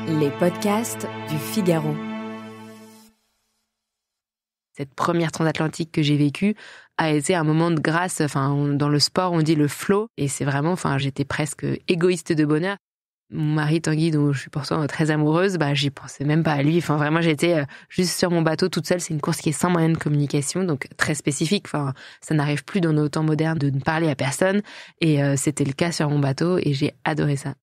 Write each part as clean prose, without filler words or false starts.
Les podcasts du Figaro. Cette première transatlantique que j'ai vécue a été un moment de grâce. Dans le sport, on dit le flow. Et c'est vraiment, j'étais presque égoïste de bonheur. Mon mari Tanguy, dont je suis pourtant très amoureuse, j'y pensais même pas à lui. Vraiment, j'étais juste sur mon bateau toute seule. C'est une course qui est sans moyen de communication, donc très spécifique. Ça n'arrive plus dans nos temps modernes de ne parler à personne. Et c'était le cas sur mon bateau et j'ai adoré ça.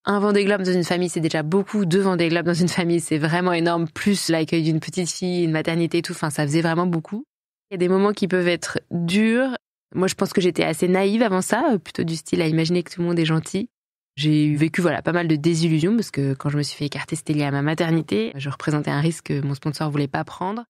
Un Vendée Globe dans une famille, c'est déjà beaucoup. 2 Vendée Globe dans une famille, c'est vraiment énorme. Plus l'accueil d'une petite fille, une maternité et tout. Ça faisait vraiment beaucoup. Il y a des moments qui peuvent être durs. Moi, je pense que j'étais assez naïve avant ça, plutôt du style à imaginer que tout le monde est gentil. J'ai vécu pas mal de désillusions parce que quand je me suis fait écarter, c'était lié à ma maternité. Je représentais un risque que mon sponsor voulait pas prendre.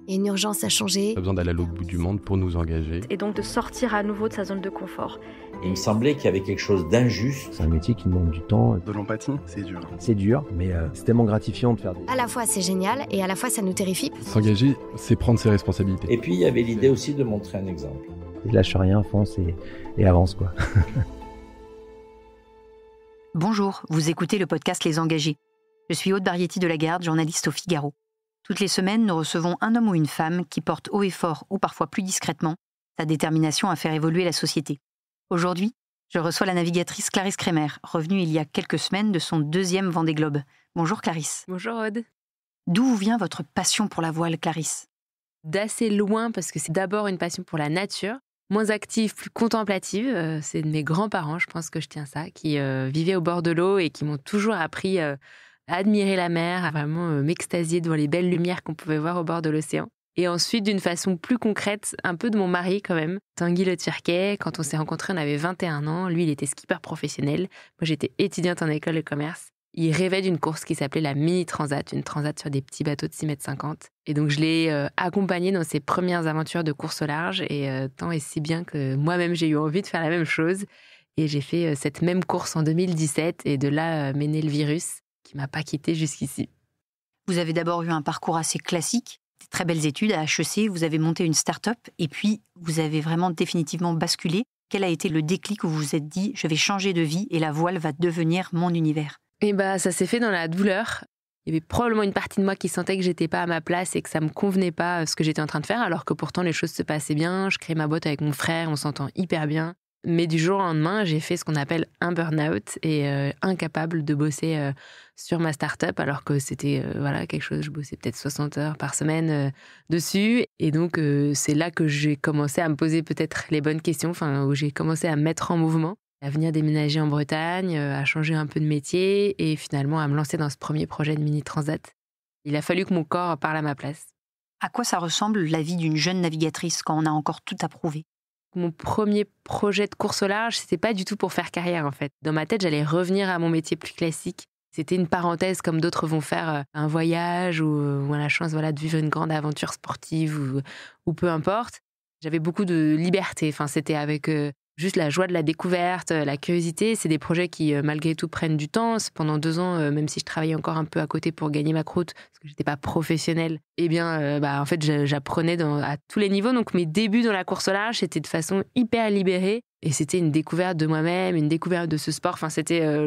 Il y a une urgence à changer. On a besoin d'aller à l'autre bout du monde pour nous engager. Et donc de sortir à nouveau de sa zone de confort. Il me semblait qu'il y avait quelque chose d'injuste. C'est un métier qui demande du temps. De l'empathie, c'est dur. C'est dur, mais c'est tellement gratifiant de faire des... À la fois c'est génial et à la fois ça nous terrifie. S'engager, c'est prendre ses responsabilités. Et puis il y avait l'idée aussi de montrer un exemple. Et lâche rien, fonce et avance quoi. Bonjour, vous écoutez le podcast Les Engagés. Je suis Aude Barietti de la Garde, journaliste au Figaro. Toutes les semaines, nous recevons un homme ou une femme qui porte haut et fort, ou parfois plus discrètement, sa détermination à faire évoluer la société. Aujourd'hui, je reçois la navigatrice Clarisse Kremer, revenue il y a quelques semaines de son 2e Vendée Globe. Bonjour Clarisse. Bonjour Aude. D'où vient votre passion pour la voile, Clarisse ? D'assez loin, parce que c'est d'abord une passion pour la nature. Moins active, plus contemplative. C'est de mes grands-parents, je pense que je tiens ça, qui vivaient au bord de l'eau et qui m'ont toujours appris à admirer la mer, à vraiment m'extasier devant les belles lumières qu'on pouvait voir au bord de l'océan. Et ensuite, d'une façon plus concrète, un peu de mon mari quand même, Tanguy Le Turquet. Quand on s'est rencontrés, on avait 21 ans. Lui, il était skipper professionnel. Moi, j'étais étudiante en école de commerce. Il rêvait d'une course qui s'appelait la Mini Transat, une transat sur des petits bateaux de 6,50 m. Et donc, je l'ai accompagné dans ses premières aventures de course au large. Et tant et si bien que moi-même, j'ai eu envie de faire la même chose. Et j'ai fait cette même course en 2017. Et de là, m'est né le virus qui m'a pas quittée jusqu'ici. Vous avez d'abord eu un parcours assez classique, des très belles études à HEC, vous avez monté une start-up et puis vous avez vraiment définitivement basculé. Quel a été le déclic où vous vous êtes dit « je vais changer de vie et la voile va devenir mon univers » ? Ça s'est fait dans la douleur. Il y avait probablement une partie de moi qui sentait que j'étais pas à ma place et que ça me convenait pas ce que j'étais en train de faire, alors que pourtant les choses se passaient bien. Je crée ma boîte avec mon frère, on s'entend hyper bien. Mais du jour au lendemain, j'ai fait ce qu'on appelle un burn-out et incapable de bosser sur ma start-up, alors que c'était quelque chose, je bossais peut-être 60 heures par semaine dessus. Et donc, c'est là que j'ai commencé à me poser peut-être les bonnes questions, où j'ai commencé à me mettre en mouvement, à venir déménager en Bretagne, à changer un peu de métier et finalement à me lancer dans ce premier projet de Mini Transat. Il a fallu que mon corps parle à ma place. À quoi ça ressemble la vie d'une jeune navigatrice quand on a encore tout à prouver ? Mon premier projet de course au large, c'était pas du tout pour faire carrière en fait. Dans ma tête, j'allais revenir à mon métier plus classique. C'était une parenthèse comme d'autres vont faire un voyage ou ont la chance de vivre une grande aventure sportive ou peu importe. J'avais beaucoup de liberté. C'était avec juste la joie de la découverte, la curiosité. C'est des projets qui, malgré tout, prennent du temps. Pendant 2 ans, même si je travaillais encore un peu à côté pour gagner ma croûte, parce que j'étais pas professionnelle, en fait, j'apprenais à tous les niveaux. Donc, mes débuts dans la course au large, c'était de façon hyper libérée. Et c'était une découverte de moi-même, une découverte de ce sport. C'était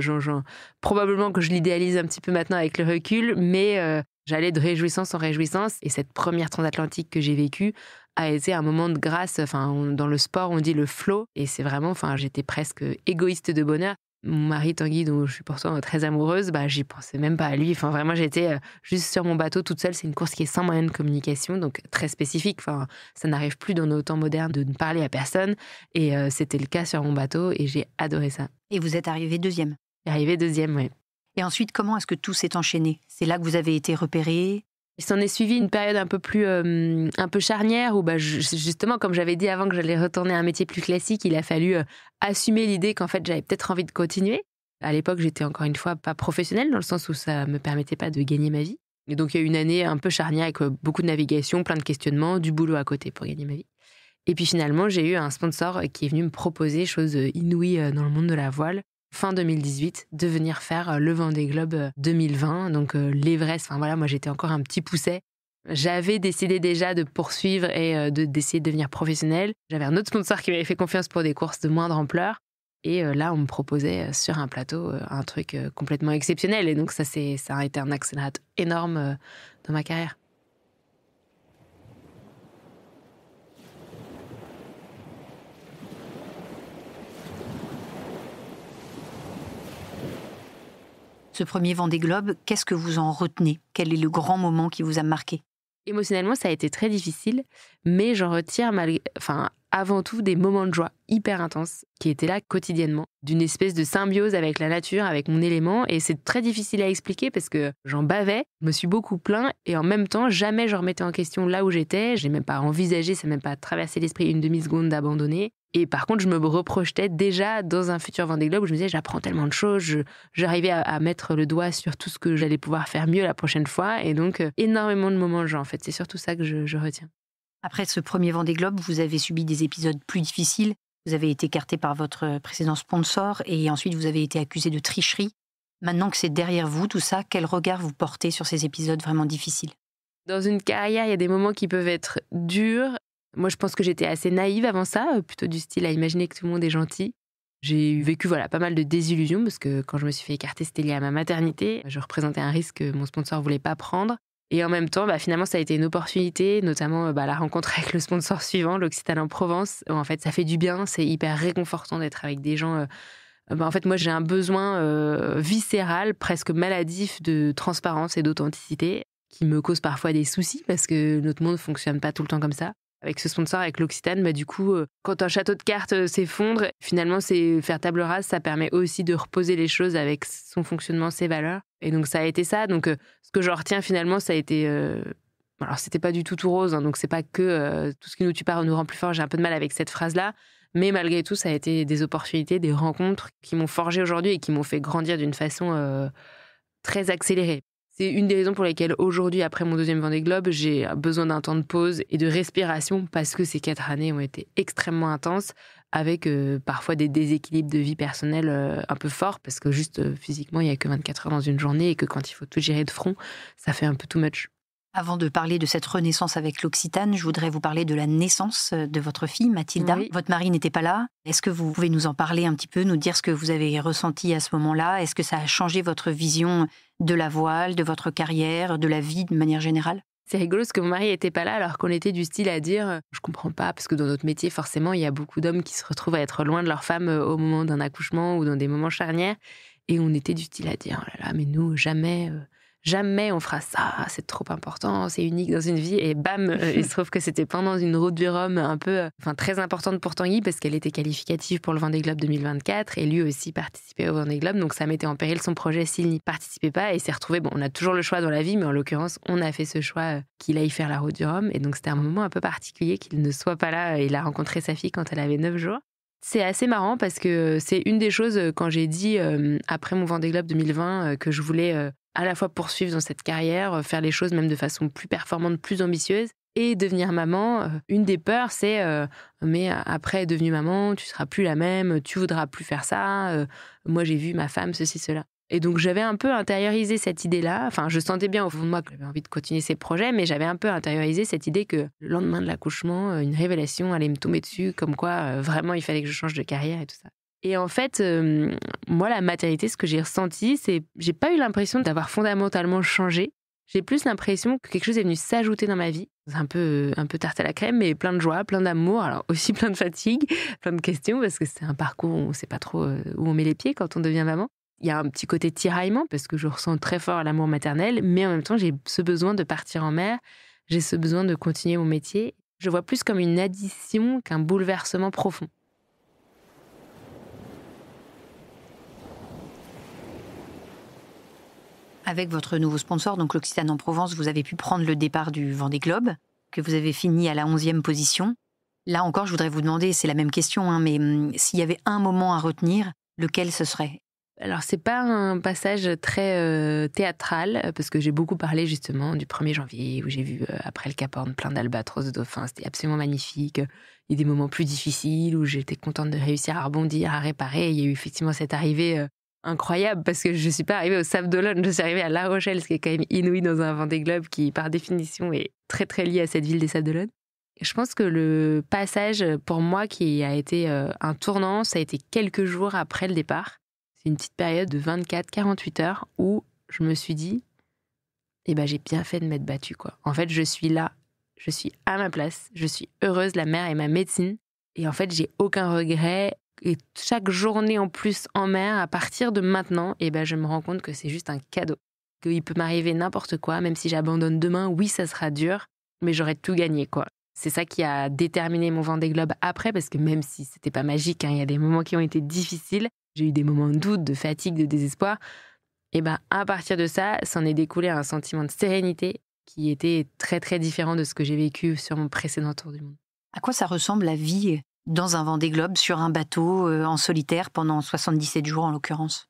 probablement que je l'idéalise un petit peu maintenant avec le recul, mais j'allais de réjouissance en réjouissance. Et cette première transatlantique que j'ai vécue a été un moment de grâce. Dans le sport, on dit le flow. Et c'est vraiment, j'étais presque égoïste de bonheur. Mon mari Tanguy, dont je suis pourtant très amoureuse, j'y pensais même pas à lui. Vraiment, j'étais juste sur mon bateau toute seule. C'est une course qui est sans moyen de communication, donc très spécifique. Ça n'arrive plus dans nos temps modernes de ne parler à personne. Et c'était le cas sur mon bateau et j'ai adoré ça. Et vous êtes arrivée 2e ? Arrivée 2e, oui. Et ensuite, comment est-ce que tout s'est enchaîné ? C'est là que vous avez été repérée ? Il s'en est suivi une période un peu charnière où justement, comme j'avais dit avant que j'allais retourner à un métier plus classique, il a fallu assumer l'idée qu'en fait j'avais peut-être envie de continuer. À l'époque, j'étais encore une fois pas professionnelle dans le sens où ça me permettait pas de gagner ma vie. Et donc il y a eu une année un peu charnière avec beaucoup de navigation, plein de questionnements, du boulot à côté pour gagner ma vie. Et puis finalement, j'ai eu un sponsor qui est venu me proposer, chose inouïe dans le monde de la voile, fin 2018, de venir faire le Vendée Globe 2020, donc l'Everest. Moi j'étais encore un petit pousset. J'avais décidé déjà de poursuivre et d'essayer de devenir professionnelle. J'avais un autre sponsor qui m'avait fait confiance pour des courses de moindre ampleur. Et là, on me proposait sur un plateau un truc complètement exceptionnel. Et donc ça a été un accélérateur énorme dans ma carrière. Ce premier Vendée Globe, qu'est-ce que vous en retenez? Quel est le grand moment qui vous a marqué? Émotionnellement, ça a été très difficile, mais j'en retire avant tout des moments de joie hyper intenses qui étaient là quotidiennement, d'une espèce de symbiose avec la nature, avec mon élément. Et c'est très difficile à expliquer parce que j'en bavais, je me suis beaucoup plaint et en même temps, jamais je remettais en question là où j'étais. J'ai même pas envisagé, ça n'a même pas traversé l'esprit une demi-seconde d'abandonner. Et par contre, je me reprojetais déjà dans un futur Vendée Globe où je me disais, j'apprends tellement de choses, j'arrivais à mettre le doigt sur tout ce que j'allais pouvoir faire mieux la prochaine fois. Et donc, énormément de moments de joie, en fait. C'est surtout ça que je retiens. Après ce premier Vendée Globe, vous avez subi des épisodes plus difficiles. Vous avez été écarté par votre précédent sponsor et ensuite vous avez été accusé de tricherie. Maintenant que c'est derrière vous, tout ça, quel regard vous portez sur ces épisodes vraiment difficiles? Dans une carrière, il y a des moments qui peuvent être durs. Moi, je pense que j'étais assez naïve avant ça, plutôt du style à imaginer que tout le monde est gentil. J'ai vécu pas mal de désillusions parce que quand je me suis fait écarter, c'était lié à ma maternité. Je représentais un risque que mon sponsor ne voulait pas prendre. Et en même temps, finalement, ça a été une opportunité, notamment la rencontre avec le sponsor suivant, l'Occitane en Provence. En fait, ça fait du bien, c'est hyper réconfortant d'être avec des gens. En fait, moi, j'ai un besoin viscéral, presque maladif de transparence et d'authenticité qui me cause parfois des soucis parce que notre monde ne fonctionne pas tout le temps comme ça. Avec ce sponsor, avec l'Occitane, du coup, quand un château de cartes s'effondre, finalement, c'est faire table rase, ça permet aussi de reposer les choses avec son fonctionnement, ses valeurs. Et donc, ça a été ça. Donc, ce que j'en retiens, finalement, ça a été... Alors, c'était pas du tout rose, hein, donc c'est pas que tout ce qui nous tue pas nous rend plus fort. J'ai un peu de mal avec cette phrase-là. Mais malgré tout, ça a été des opportunités, des rencontres qui m'ont forgé aujourd'hui et qui m'ont fait grandir d'une façon très accélérée. C'est une des raisons pour lesquelles aujourd'hui, après mon deuxième Vendée Globe, j'ai besoin d'un temps de pause et de respiration parce que ces 4 années ont été extrêmement intenses avec parfois des déséquilibres de vie personnelle un peu forts parce que juste physiquement, il n'y a que 24 heures dans une journée et que quand il faut tout gérer de front, ça fait un peu too much. Avant de parler de cette renaissance avec l'Occitane, je voudrais vous parler de la naissance de votre fille, Mathilda. Oui. Votre mari n'était pas là. Est-ce que vous pouvez nous en parler un petit peu, nous dire ce que vous avez ressenti à ce moment-là? Est-ce que ça a changé votre vision de la voile, de votre carrière, de la vie de manière générale? C'est rigolo parce que mon mari n'était pas là alors qu'on était du style à dire « je comprends pas » parce que dans notre métier, forcément, il y a beaucoup d'hommes qui se retrouvent à être loin de leur femme au moment d'un accouchement ou dans des moments charnières. Et on était du style à dire « oh là là, mais nous, jamais on fera ça, c'est trop important, c'est unique dans une vie ». Et bam, il se trouve que c'était pendant une route du Rhum un peu, très importante pour Tanguy parce qu'elle était qualificative pour le Vendée Globe 2024 et lui aussi participait au Vendée Globe. Donc ça mettait en péril son projet s'il n'y participait pas et il s'est retrouvé, on a toujours le choix dans la vie, mais en l'occurrence, on a fait ce choix qu'il aille faire la route du Rhum. Et donc c'était un moment un peu particulier qu'il ne soit pas là. Il a rencontré sa fille quand elle avait 9 jours. C'est assez marrant parce que c'est une des choses quand j'ai dit après mon Vendée Globe 2020 que je voulais à la fois poursuivre dans cette carrière, faire les choses même de façon plus performante, plus ambitieuse et devenir maman. Une des peurs, c'est mais après devenue maman, tu seras plus la même, tu voudras plus faire ça. Moi, j'ai vu ma femme, ceci, cela. Et donc, j'avais un peu intériorisé cette idée-là. Je sentais bien au fond de moi que j'avais envie de continuer ces projets, mais j'avais un peu intériorisé cette idée que le lendemain de l'accouchement, une révélation allait me tomber dessus, comme quoi vraiment il fallait que je change de carrière et tout ça. Et en fait, moi, la maternité, ce que j'ai ressenti, c'est j'ai pas eu l'impression d'avoir fondamentalement changé. J'ai plus l'impression que quelque chose est venu s'ajouter dans ma vie. C'est un peu tarte à la crème, mais plein de joie, plein d'amour, alors aussi plein de fatigue, plein de questions, parce que c'est un parcours où on sait pas trop où on met les pieds quand on devient maman. Il y a un petit côté tiraillement, parce que je ressens très fort l'amour maternel, mais en même temps, j'ai ce besoin de partir en mer, j'ai ce besoin de continuer mon métier. Je vois plus comme une addition qu'un bouleversement profond. Avec votre nouveau sponsor, donc l'Occitane en Provence, vous avez pu prendre le départ du Vendée Globe, que vous avez fini à la 11e position. Là encore, je voudrais vous demander, c'est la même question, mais s'il y avait un moment à retenir, lequel ce serait ? Alors, c'est pas un passage très théâtral, parce que j'ai beaucoup parlé justement du 1er janvier, où j'ai vu après le Cap Horn plein d'albatros, de dauphins, c'était absolument magnifique. Il y a des moments plus difficiles où j'étais contente de réussir à rebondir, à réparer. Il y a eu effectivement cette arrivée incroyable, parce que je suis pas arrivée au Sable d'Olonne, je suis arrivée à La Rochelle, ce qui est quand même inouï dans un Vendée Globe qui, par définition, est très très lié à cette ville des Sables d'Olonne. Je pense que le passage, pour moi, qui a été un tournant, ça a été quelques jours après le départ. C'est une petite période de 24-48 heures où je me suis dit, j'ai bien fait de m'être battue, quoi. En fait, je suis là, je suis à ma place, je suis heureuse, la mer est ma médecine. Et en fait, j'ai aucun regret. Et chaque journée en plus en mer, à partir de maintenant, je me rends compte que c'est juste un cadeau. Qu'il peut m'arriver n'importe quoi, même si j'abandonne demain, oui, ça sera dur, mais j'aurais tout gagné, quoi. C'est ça qui a déterminé mon Vendée Globe après, parce que même si c'était pas magique, il y a des moments qui ont été difficiles, j'ai eu des moments de doute, de fatigue, de désespoir. À partir de ça, s'en est découlé un sentiment de sérénité qui était très très différent de ce que j'ai vécu sur mon précédent tour du monde. À quoi ça ressemble la vie dans un Vendée Globe, sur un bateau, en solitaire, pendant 77 jours en l'occurrence?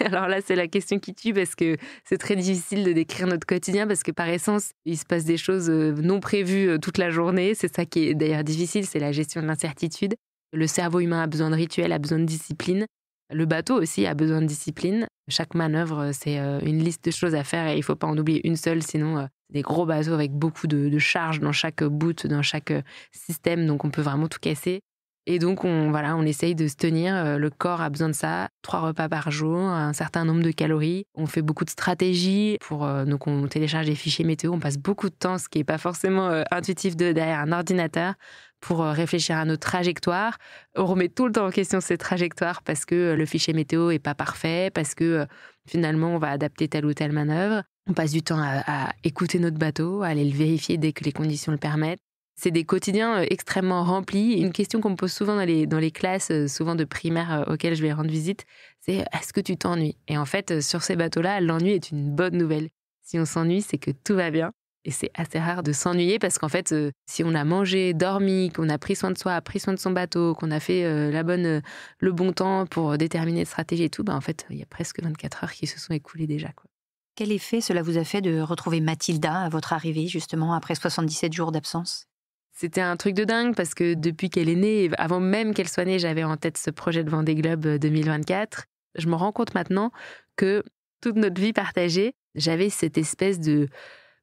Alors là, c'est la question qui tue parce que c'est très difficile de décrire notre quotidien parce que par essence, il se passe des choses non prévues toute la journée. C'est ça qui est d'ailleurs difficile, c'est la gestion de l'incertitude. Le cerveau humain a besoin de rituels, a besoin de discipline. Le bateau aussi a besoin de discipline. Chaque manœuvre, c'est une liste de choses à faire et il ne faut pas en oublier une seule, sinon des gros bateaux avec beaucoup de charges dans chaque bout, dans chaque système, donc on peut vraiment tout casser. Et donc, on essaye de se tenir. Le corps a besoin de ça. 3 repas par jour, un certain nombre de calories. On fait beaucoup de stratégies. Donc, on télécharge des fichiers météo. On passe beaucoup de temps, ce qui n'est pas forcément intuitif derrière un ordinateur, pour réfléchir à nos trajectoires. On remet tout le temps en question ces trajectoires parce que le fichier météo n'est pas parfait, parce que finalement, on va adapter telle ou telle manœuvre. On passe du temps à écouter notre bateau, à aller le vérifier dès que les conditions le permettent. C'est des quotidiens extrêmement remplis. Une question qu'on me pose souvent dans les classes, souvent de primaire auxquelles je vais rendre visite, c'est « est-ce que tu t'ennuies ?» Et en fait, sur ces bateaux-là, l'ennui est une bonne nouvelle. Si on s'ennuie, c'est que tout va bien. Et c'est assez rare de s'ennuyer parce qu'en fait, si on a mangé, dormi, qu'on a pris soin de soi, pris soin de son bateau, qu'on a fait le bon temps pour déterminer une stratégie et tout, en fait, il y a presque 24 heures qui se sont écoulées déjà, quoi. Quel effet cela vous a fait de retrouver Mathilda à votre arrivée, justement, après 77 jours d'absence ? C'était un truc de dingue parce que depuis qu'elle est née, avant même qu'elle soit née, j'avais en tête ce projet de Vendée Globe 2024. Je me rends compte maintenant que toute notre vie partagée, j'avais cette espèce de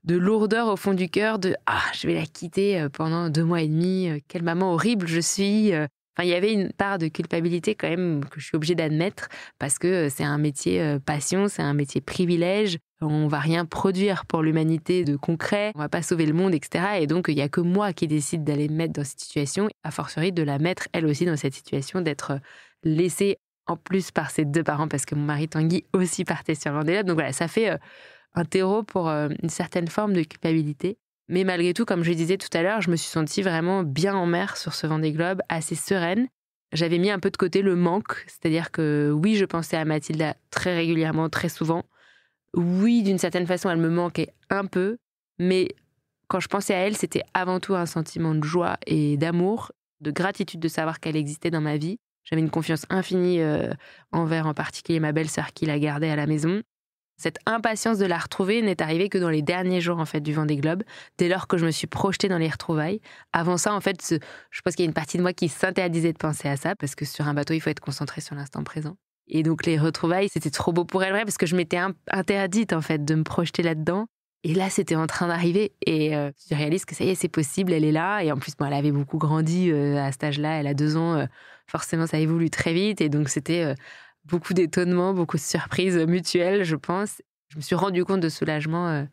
lourdeur au fond du cœur de « ah, je vais la quitter pendant 2 mois et demi, quelle maman horrible je suis ». Enfin, il y avait une part de culpabilité quand même que je suis obligée d'admettre parce que c'est un métier passion, c'est un métier privilège. On va rien produire pour l'humanité de concret, on va pas sauver le monde, etc. Et donc, il y a que moi qui décide d'aller me mettre dans cette situation, a fortiori de la mettre elle aussi dans cette situation, d'être laissée en plus par ses 2 parents parce que mon mari Tanguy aussi partait sur Vendée Globe. Donc voilà, ça fait un terreau pour une certaine forme de culpabilité. Mais malgré tout, comme je le disais tout à l'heure, je me suis sentie vraiment bien en mer sur ce Vendée Globe, assez sereine. J'avais mis un peu de côté le manque, c'est-à-dire que oui, je pensais à Mathilda très régulièrement, très souvent. Oui, d'une certaine façon, elle me manquait un peu, mais quand je pensais à elle, c'était avant tout un sentiment de joie et d'amour, de gratitude de savoir qu'elle existait dans ma vie. J'avais une confiance infinie envers en particulier ma belle-sœur qui la gardait à la maison. Cette impatience de la retrouver n'est arrivée que dans les derniers jours en fait, du Vendée Globe, dès lors que je me suis projetée dans les retrouvailles. Avant ça, en fait, je pense qu'il y a une partie de moi qui s'interdisait de penser à ça, parce que sur un bateau, il faut être concentré sur l'instant présent. Et donc les retrouvailles, c'était trop beau pour elle, vrai, parce que je m'étais interdite en fait de me projeter là-dedans. Et là, c'était en train d'arriver. Et je réalise que ça y est, c'est possible, elle est là. Et en plus, elle avait beaucoup grandi à cet âge-là, elle a 2 ans. Forcément, ça évolue très vite. Et donc, c'était beaucoup d'étonnement, beaucoup de surprises mutuelles, je pense. Je me suis rendu compte de soulagement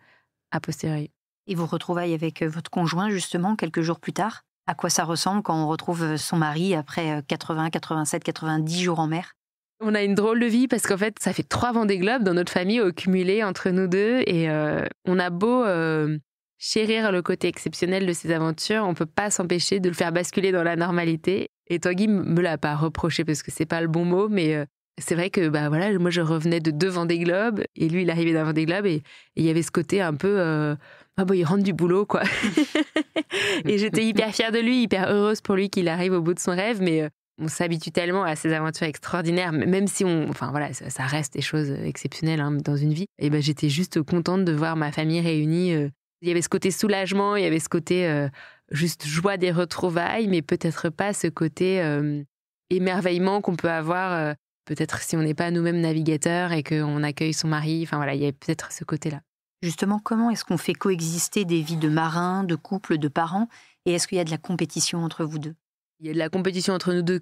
a posteriori. Et vous retrouvailles avec votre conjoint, justement, quelques jours plus tard. À quoi ça ressemble quand on retrouve son mari après 80, 87, 90 jours en mer ? On a une drôle de vie parce qu'en fait, ça fait 3 Vendée Globe dans notre famille au cumulé entre nous deux. Et on a beau chérir le côté exceptionnel de ces aventures, on ne peut pas s'empêcher de le faire basculer dans la normalité. Et Tanguy me l'a pas reproché parce que c'est pas le bon mot, mais c'est vrai que moi je revenais de 2 Vendée Globe et lui il arrivait d'un Vendée Globe et il y avait ce côté un peu il rentre du boulot quoi. Et j'étais hyper fière de lui, hyper heureuse pour lui qu'il arrive au bout de son rêve, mais on s'habitue tellement à ces aventures extraordinaires, même si ça reste des choses exceptionnelles dans une vie. Et j'étais juste contente de voir ma famille réunie. Il y avait ce côté soulagement, il y avait ce côté juste joie des retrouvailles, mais peut-être pas ce côté émerveillement qu'on peut avoir peut-être si on n'est pas nous-mêmes navigateurs et qu'on accueille son mari. Enfin voilà, il y a peut-être ce côté-là. Justement, comment est-ce qu'on fait coexister des vies de marins, de couples, de parents Et est-ce qu'il y a de la compétition entre vous deux ? Il y a de la compétition entre nous deux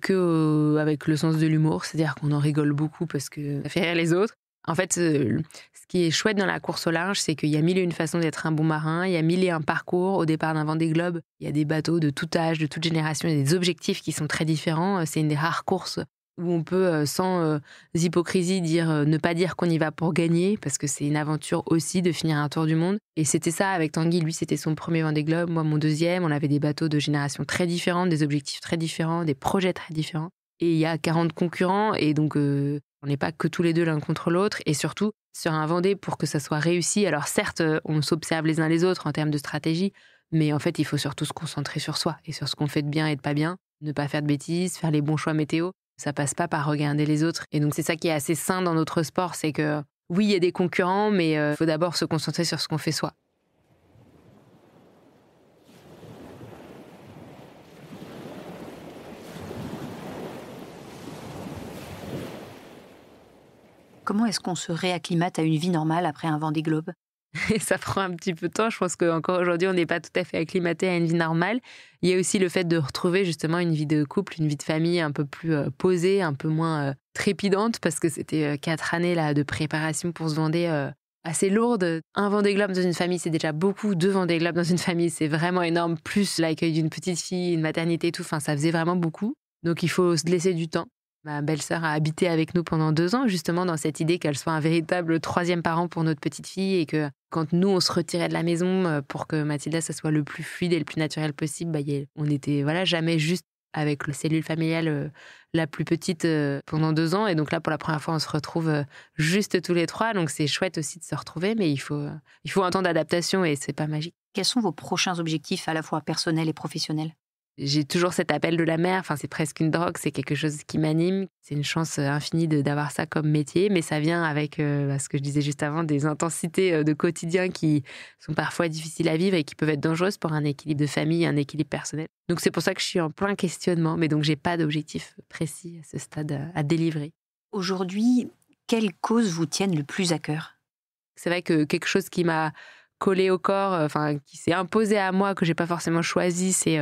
avec le sens de l'humour, c'est-à-dire qu'on en rigole beaucoup parce que ça fait rire les autres. En fait, ce qui est chouette dans la course au large, c'est qu'il y a mille et une façons d'être un bon marin, il y a mille et un parcours. Au départ d'un Vendée Globe, il y a des bateaux de tout âge, de toute génération, il y a des objectifs qui sont très différents. C'est une des rares courses où on peut, sans hypocrisie, ne pas dire qu'on y va pour gagner, parce que c'est une aventure aussi de finir un tour du monde. Et c'était ça avec Tanguy, lui c'était son premier Vendée Globe, moi mon deuxième, on avait des bateaux de générations très différentes, des objectifs très différents, des projets très différents. Et il y a 40 concurrents, et donc on n'est pas que tous les deux l'un contre l'autre, et surtout, sur un Vendée, pour que ça soit réussi, alors certes, on s'observe les uns les autres en termes de stratégie, mais en fait, il faut surtout se concentrer sur soi, et sur ce qu'on fait de bien et de pas bien, ne pas faire de bêtises, faire les bons choix météo. Ça passe pas par regarder les autres. Et donc, c'est ça qui est assez sain dans notre sport, c'est que oui, il y a des concurrents, mais il faut d'abord se concentrer sur ce qu'on fait soi. Comment est-ce qu'on se réacclimate à une vie normale après un Vendée Globe ? Et ça prend un petit peu de temps. Je pense qu'encore aujourd'hui, on n'est pas tout à fait acclimaté à une vie normale. Il y a aussi le fait de retrouver justement une vie de couple, une vie de famille un peu plus posée, un peu moins trépidante, parce que c'était 4 années là, de préparation pour ce Vendée assez lourde. Un Vendée Globe dans une famille, c'est déjà beaucoup. 2 Vendée Globe dans une famille, c'est vraiment énorme. Plus l'accueil d'une petite fille, une maternité et tout. Enfin, ça faisait vraiment beaucoup. Donc, il faut se laisser du temps. Ma belle-sœur a habité avec nous pendant 2 ans, justement dans cette idée qu'elle soit un véritable 3e parent pour notre petite fille et que quand nous, on se retirait de la maison pour que Mathilda, ça soit le plus fluide et le plus naturel possible, on était jamais juste avec la cellule familiale la plus petite pendant 2 ans. Et donc là, pour la première fois, on se retrouve juste tous les 3. Donc c'est chouette aussi de se retrouver, mais il faut un temps d'adaptation et c'est pas magique. Quels sont vos prochains objectifs à la fois personnels et professionnels ? J'ai toujours cet appel de la mer, enfin, c'est presque une drogue, c'est quelque chose qui m'anime. C'est une chance infinie d'avoir ça comme métier, mais ça vient avec ce que je disais juste avant, des intensités de quotidien qui sont parfois difficiles à vivre et qui peuvent être dangereuses pour un équilibre de famille, un équilibre personnel. Donc c'est pour ça que je suis en plein questionnement, mais donc j'ai pas d'objectif précis à ce stade à délivrer. Aujourd'hui, quelles causes vous tiennent le plus à cœur ? C'est vrai que quelque chose qui m'a collé au corps, qui s'est imposé à moi, que j'ai pas forcément choisi, c'est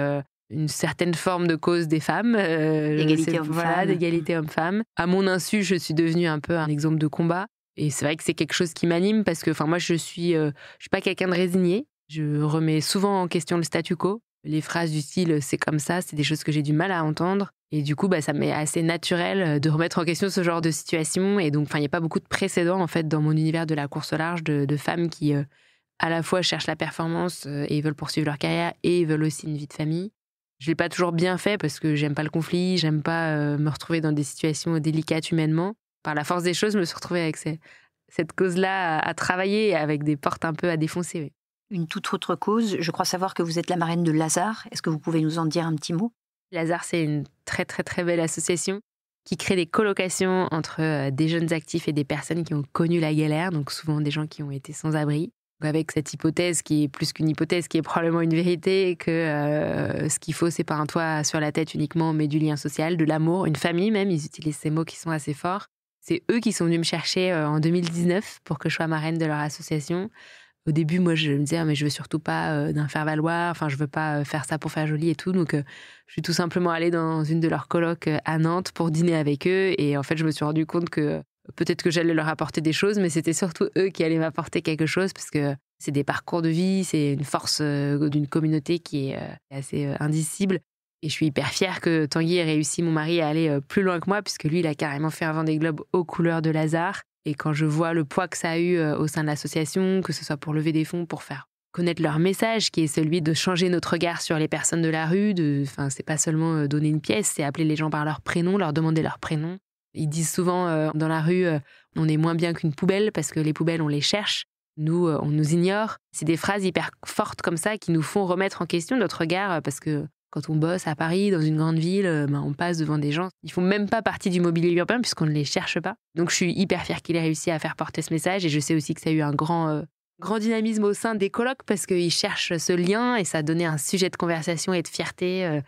une certaine forme de cause des femmes. D'égalité homme-femme. D'égalité homme-femme. À mon insu, je suis devenue un peu un exemple de combat. Et c'est vrai que c'est quelque chose qui m'anime parce que moi, je suis pas quelqu'un de résigné. Je remets souvent en question le statu quo. Les phrases du style « c'est comme ça », c'est des choses que j'ai du mal à entendre. Et du coup, ça m'est assez naturel de remettre en question ce genre de situation. Et donc, il n'y a pas beaucoup de précédents, en fait, dans mon univers de la course au large, de femmes qui, à la fois, cherchent la performance et veulent poursuivre leur carrière et veulent aussi une vie de famille. Je l'ai pas toujours bien fait parce que j'aime pas le conflit, j'aime pas me retrouver dans des situations délicates humainement. Par la force des choses, je me suis retrouvée avec cette cause-là à travailler avec des portes un peu à défoncer. Oui. Une toute autre cause, je crois savoir que vous êtes la marraine de Lazare. Est-ce que vous pouvez nous en dire un petit mot ? Lazare, c'est une très très très belle association qui crée des colocations entre des jeunes actifs et des personnes qui ont connu la galère, donc souvent des gens qui ont été sans abri. Avec cette hypothèse qui est plus qu'une hypothèse, qui est probablement une vérité, que ce qu'il faut, c'est pas un toit sur la tête uniquement, mais du lien social, de l'amour, une famille même, ils utilisent ces mots qui sont assez forts. C'est eux qui sont venus me chercher en 2019 pour que je sois marraine de leur association. Au début, moi, je me disais, mais je veux surtout pas d'un faire-valoir, je veux pas faire ça pour faire joli et tout. Donc, je suis tout simplement allée dans une de leurs colocs à Nantes pour dîner avec eux. Et en fait, je me suis rendu compte que peut-être que j'allais leur apporter des choses, mais c'était surtout eux qui allaient m'apporter quelque chose parce que c'est des parcours de vie, c'est une force d'une communauté qui est assez indicible. Et je suis hyper fière que Tanguy ait réussi, mon mari, à aller plus loin que moi puisque lui, il a carrément fait un Vendée Globe aux couleurs de Lazare. Et quand je vois le poids que ça a eu au sein de l'association, que ce soit pour lever des fonds, pour faire connaître leur message, qui est celui de changer notre regard sur les personnes de la rue, c'est pas seulement donner une pièce, c'est appeler les gens par leur prénom, leur demander leur prénom. Ils disent souvent dans la rue, on est moins bien qu'une poubelle parce que les poubelles, on les cherche. Nous, on nous ignore. C'est des phrases hyper fortes comme ça qui nous font remettre en question notre regard parce que quand on bosse à Paris, dans une grande ville, on passe devant des gens. Ils font même pas partie du mobilier urbain puisqu'on ne les cherche pas. Donc je suis hyper fière qu'il ait réussi à faire porter ce message et je sais aussi que ça a eu un grand dynamisme au sein des colocs parce qu'ils cherchent ce lien et ça a donné un sujet de conversation et de fierté.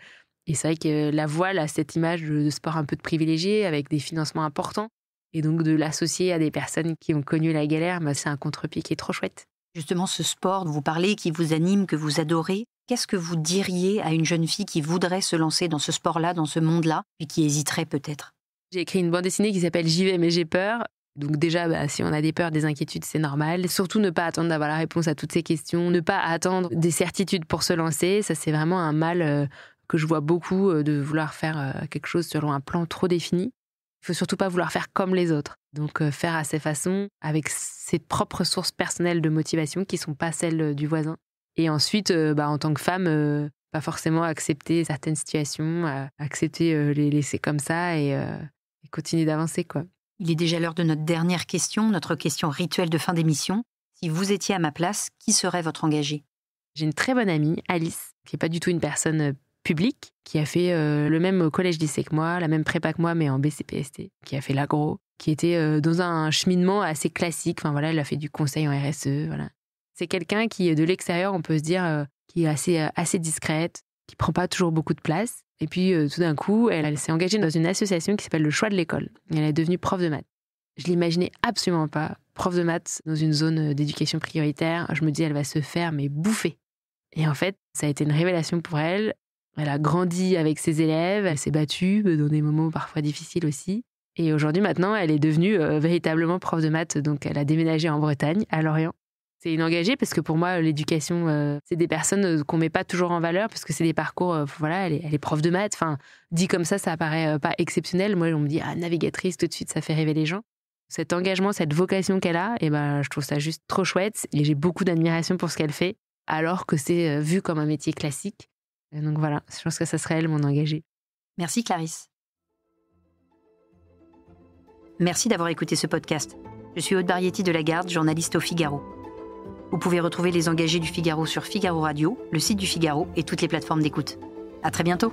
Et c'est vrai que la voile a cette image de sport un peu de privilégié avec des financements importants. Et donc de l'associer à des personnes qui ont connu la galère, c'est un contre-pied qui est trop chouette. Justement, ce sport dont vous parlez, qui vous anime, que vous adorez, Qu'est-ce que vous diriez à une jeune fille qui voudrait se lancer dans ce sport-là, dans ce monde-là, puis qui hésiterait peut-être ? J'ai écrit une bande dessinée qui s'appelle « J'y vais mais j'ai peur ». Donc déjà, si on a des peurs, des inquiétudes, c'est normal. Surtout ne pas attendre d'avoir la réponse à toutes ces questions, ne pas attendre des certitudes pour se lancer. Ça, c'est vraiment un mal que je vois beaucoup, de vouloir faire quelque chose selon un plan trop défini. Il faut surtout pas vouloir faire comme les autres. Donc faire à ses façons, avec ses propres sources personnelles de motivation qui sont pas celles du voisin. Et ensuite, en tant que femme, pas forcément accepter certaines situations, accepter les laisser comme ça et continuer d'avancer, quoi. Il est déjà l'heure de notre dernière question, notre question rituelle de fin d'émission. Si vous étiez à ma place, qui serait votre engagé ? J'ai une très bonne amie, Alice, qui n'est pas du tout une personne publique, qui a fait le même collège-lycée que moi, la même prépa que moi, mais en BCPST, qui a fait l'agro, qui était dans un cheminement assez classique. Enfin voilà, elle a fait du conseil en RSE. Voilà. C'est quelqu'un qui, de l'extérieur, on peut se dire, qui est assez discrète, qui prend pas toujours beaucoup de place. Et puis, tout d'un coup, elle s'est engagée dans une association qui s'appelle Le Choix de l'école. Et elle est devenue prof de maths. Je l'imaginais absolument pas, prof de maths dans une zone d'éducation prioritaire. Je me dis, elle va se faire mais bouffer. Et en fait, ça a été une révélation pour elle. Elle a grandi avec ses élèves, elle s'est battue dans des moments parfois difficiles aussi. Et aujourd'hui, maintenant, elle est devenue véritablement prof de maths. Donc, elle a déménagé en Bretagne, à Lorient. C'est une engagée parce que pour moi, l'éducation, c'est des personnes qu'on met pas toujours en valeur parce que c'est des parcours, elle est prof de maths. Enfin, dit comme ça paraît pas exceptionnel. Moi, on me dit, navigatrice, tout de suite, ça fait rêver les gens. Cet engagement, cette vocation qu'elle a, je trouve ça juste trop chouette et j'ai beaucoup d'admiration pour ce qu'elle fait, alors que c'est vu comme un métier classique. Et donc voilà, je pense que ça serait elle, mon engagée. Merci Clarisse. Merci d'avoir écouté ce podcast. Je suis Aude Barietti de la Garde, journaliste au Figaro. Vous pouvez retrouver les engagés du Figaro sur Figaro Radio, le site du Figaro et toutes les plateformes d'écoute. À très bientôt.